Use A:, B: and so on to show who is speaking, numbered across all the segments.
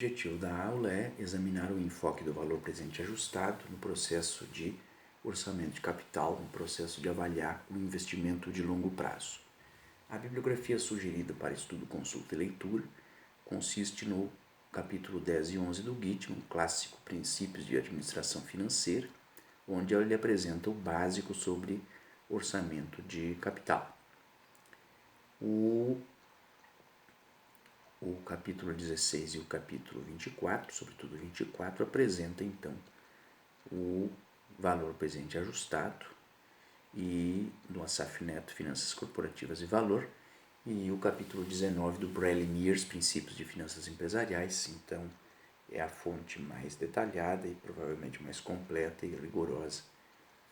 A: O objetivo da aula é examinar o enfoque do valor presente ajustado no processo de orçamento de capital, no processo de avaliar o investimento de longo prazo. A bibliografia sugerida para estudo, consulta e leitura consiste no capítulo 10 e 11 do GIT, um clássico Princípios de Administração Financeira, onde ele apresenta o básico sobre orçamento de capital. O capítulo 16 e o capítulo 24, sobretudo 24, apresenta então o valor presente ajustado e do Assaf Neto, Finanças Corporativas e Valor, e o capítulo 19 do Bradley Mears, Princípios de Finanças Empresariais. Então é a fonte mais detalhada e provavelmente mais completa e rigorosa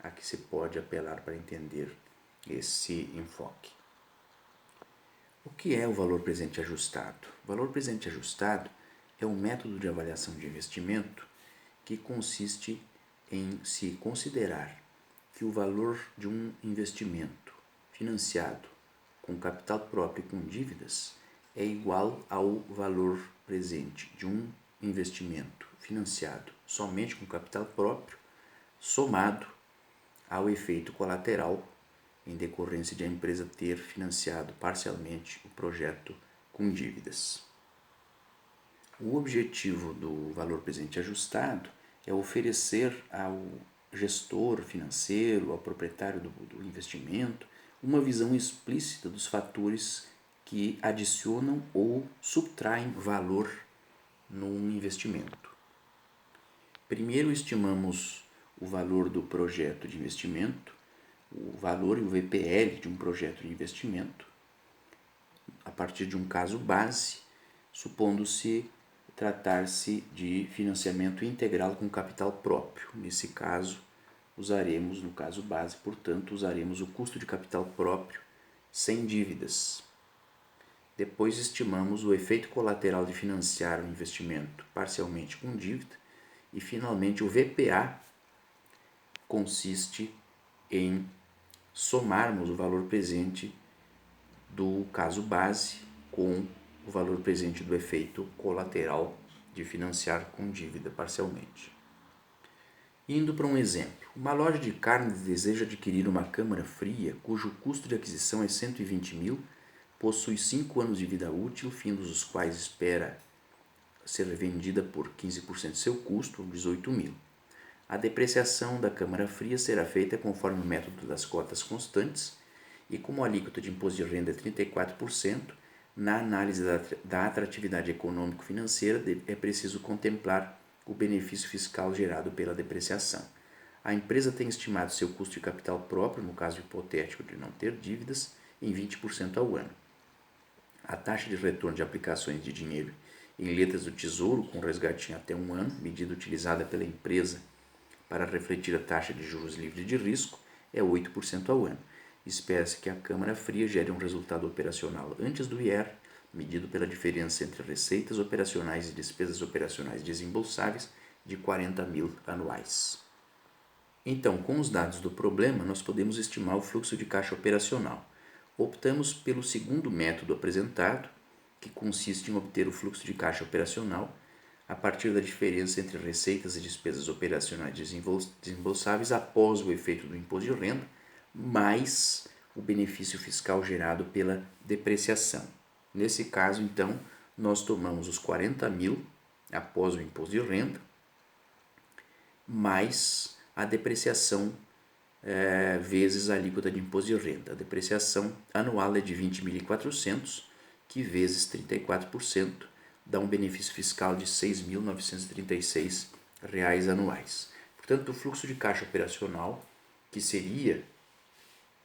A: a que se pode apelar para entender esse enfoque. O que é o valor presente ajustado? O valor presente ajustado é um método de avaliação de investimento que consiste em se considerar que o valor de um investimento financiado com capital próprio e com dívidas é igual ao valor presente de um investimento financiado somente com capital próprio, somado ao efeito colateral em decorrência de a empresa ter financiado parcialmente o projeto com dívidas. O objetivo do valor presente ajustado é oferecer ao gestor financeiro, ao proprietário do investimento, uma visão explícita dos fatores que adicionam ou subtraem valor num investimento. Primeiro estimamos o valor do projeto de investimento, o valor e o VPL de um projeto de investimento, a partir de um caso base, supondo-se tratar-se de financiamento integral com capital próprio. Nesse caso, usaremos, no caso base, portanto, usaremos o custo de capital próprio sem dívidas. Depois estimamos o efeito colateral de financiar o investimento parcialmente com dívida e, finalmente, o VPA consiste em somarmos o valor presente do caso base com o valor presente do efeito colateral de financiar com dívida parcialmente. Indo para um exemplo, uma loja de carne deseja adquirir uma câmara fria cujo custo de aquisição é 120 mil, possui 5 anos de vida útil, findos os quais espera ser vendida por 15% de seu custo, 18 mil. A depreciação da câmara fria será feita conforme o método das cotas constantes e como a alíquota de imposto de renda é 34%, na análise da atratividade econômico-financeira é preciso contemplar o benefício fiscal gerado pela depreciação. A empresa tem estimado seu custo de capital próprio, no caso hipotético de não ter dívidas, em 20% ao ano. A taxa de retorno de aplicações de dinheiro em letras do Tesouro, com resgate em até um ano, medida utilizada pela empresa para refletir a taxa de juros livre de risco, é 8% ao ano. Espera-se que a câmara fria gere um resultado operacional antes do IR, medido pela diferença entre receitas operacionais e despesas operacionais desembolsáveis, de 40 mil anuais. Então, com os dados do problema, nós podemos estimar o fluxo de caixa operacional. Optamos pelo segundo método apresentado, que consiste em obter o fluxo de caixa operacional a partir da diferença entre receitas e despesas operacionais desembolsáveis após o efeito do imposto de renda, mais o benefício fiscal gerado pela depreciação. Nesse caso, então, nós tomamos os 40 mil após o imposto de renda, mais a depreciação vezes a alíquota de imposto de renda. A depreciação anual é de 20.400, que vezes 34%, dá um benefício fiscal de R$ 6.936 anuais. Portanto, o fluxo de caixa operacional, que seria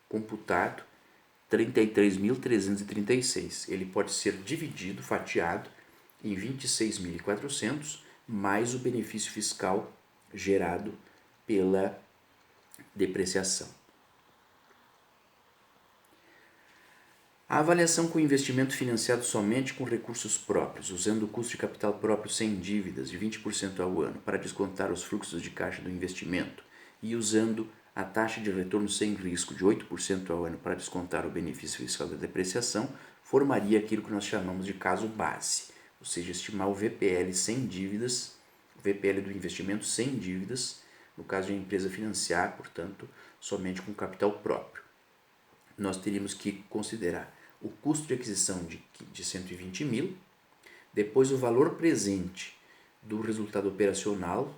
A: computado 33.336, ele pode ser dividido, fatiado, em 26.400, mais o benefício fiscal gerado pela depreciação. A avaliação com investimento financiado somente com recursos próprios, usando o custo de capital próprio sem dívidas de 20% ao ano para descontar os fluxos de caixa do investimento e usando a taxa de retorno sem risco de 8% ao ano para descontar o benefício fiscal da depreciação, formaria aquilo que nós chamamos de caso base. ou seja, estimar o VPL sem dívidas, o VPL do investimento sem dívidas, no caso de a empresa financiar, portanto, somente com capital próprio. Nós teríamos que considerar o custo de aquisição de 120 mil, depois o valor presente do resultado operacional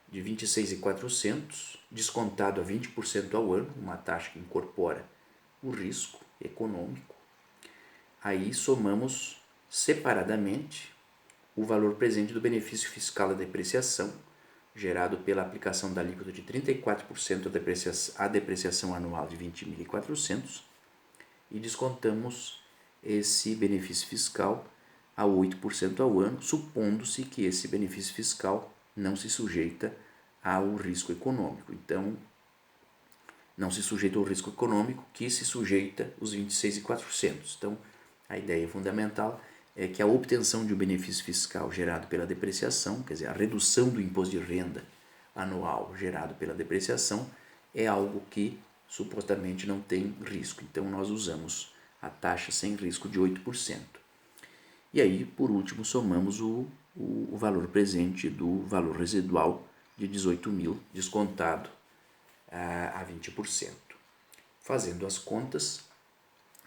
A: de 26.400, descontado a 20% ao ano, uma taxa que incorpora o risco econômico. Aí somamos separadamente o valor presente do benefício fiscal da depreciação, gerado pela aplicação da alíquota de 34% à depreciação anual de 20.400, e descontamos esse benefício fiscal a 8% ao ano, supondo-se que esse benefício fiscal não se sujeita ao risco econômico. Então, não se sujeita ao risco econômico que se sujeita os 26.400. Então, a ideia fundamental é que a obtenção de um benefício fiscal gerado pela depreciação, quer dizer, a redução do imposto de renda anual gerado pela depreciação, é algo que supostamente não tem risco. Então, nós usamos a taxa sem risco de 8%. E aí, por último, somamos o valor presente do valor residual de 18 mil, descontado a 20%. Fazendo as contas,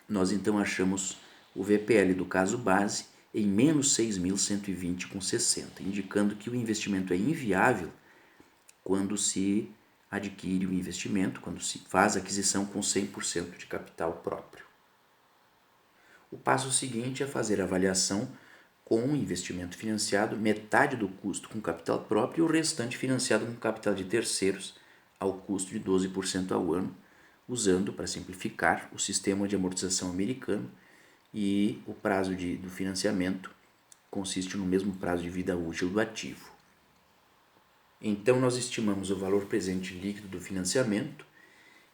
A: nós então achamos o VPL do caso base em menos 6.120,60, indicando que o investimento é inviável quando se adquire o investimento, quando se faz a aquisição com 100% de capital próprio. O passo seguinte é fazer a avaliação com o investimento financiado, metade do custo com capital próprio e o restante financiado com capital de terceiros, ao custo de 12% ao ano, usando, para simplificar, o sistema de amortização americano, e o prazo do financiamento consiste no mesmo prazo de vida útil do ativo. Então, nós estimamos o valor presente líquido do financiamento,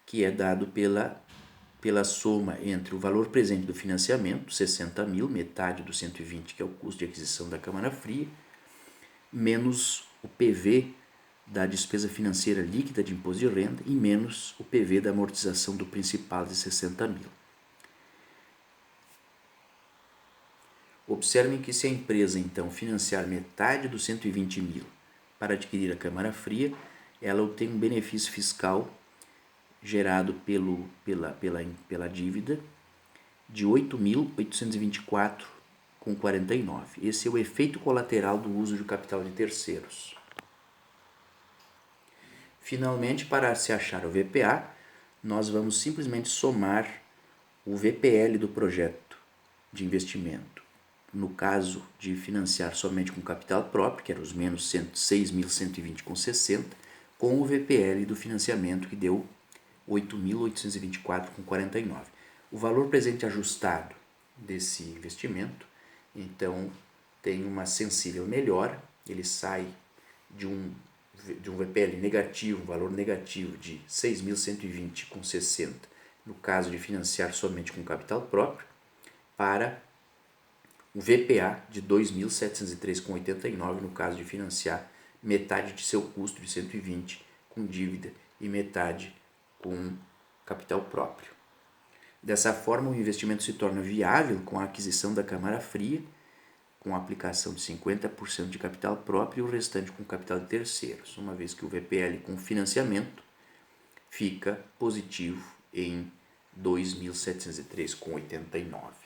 A: que é dado pela soma entre o valor presente do financiamento, 60 mil, metade dos 120, que é o custo de aquisição da câmara fria, menos o PV da despesa financeira líquida de imposto de renda e menos o PV da amortização do principal de 60 mil. Observem que se a empresa, então, financiar metade dos 120 mil para adquirir a câmara fria, ela obtém um benefício fiscal gerado pela dívida de 8.824,49. Esse é o efeito colateral do uso de capital de terceiros. Finalmente, para se achar o VPA, nós vamos simplesmente somar o VPL do projeto de investimento. No caso de financiar somente com capital próprio, que era os menos 6.120,60, com o VPL do financiamento, que deu 8.824,49. O valor presente ajustado desse investimento, então, tem uma sensível melhora, ele sai de um VPL negativo, um valor negativo de 6.120,60, no caso de financiar somente com capital próprio, para o VPA de 2.703,89, no caso de financiar metade de seu custo de 120 com dívida e metade com capital próprio. Dessa forma, o investimento se torna viável com a aquisição da câmara fria, com a aplicação de 50% de capital próprio e o restante com capital de terceiros, uma vez que o VPL com financiamento fica positivo em 2.703,89.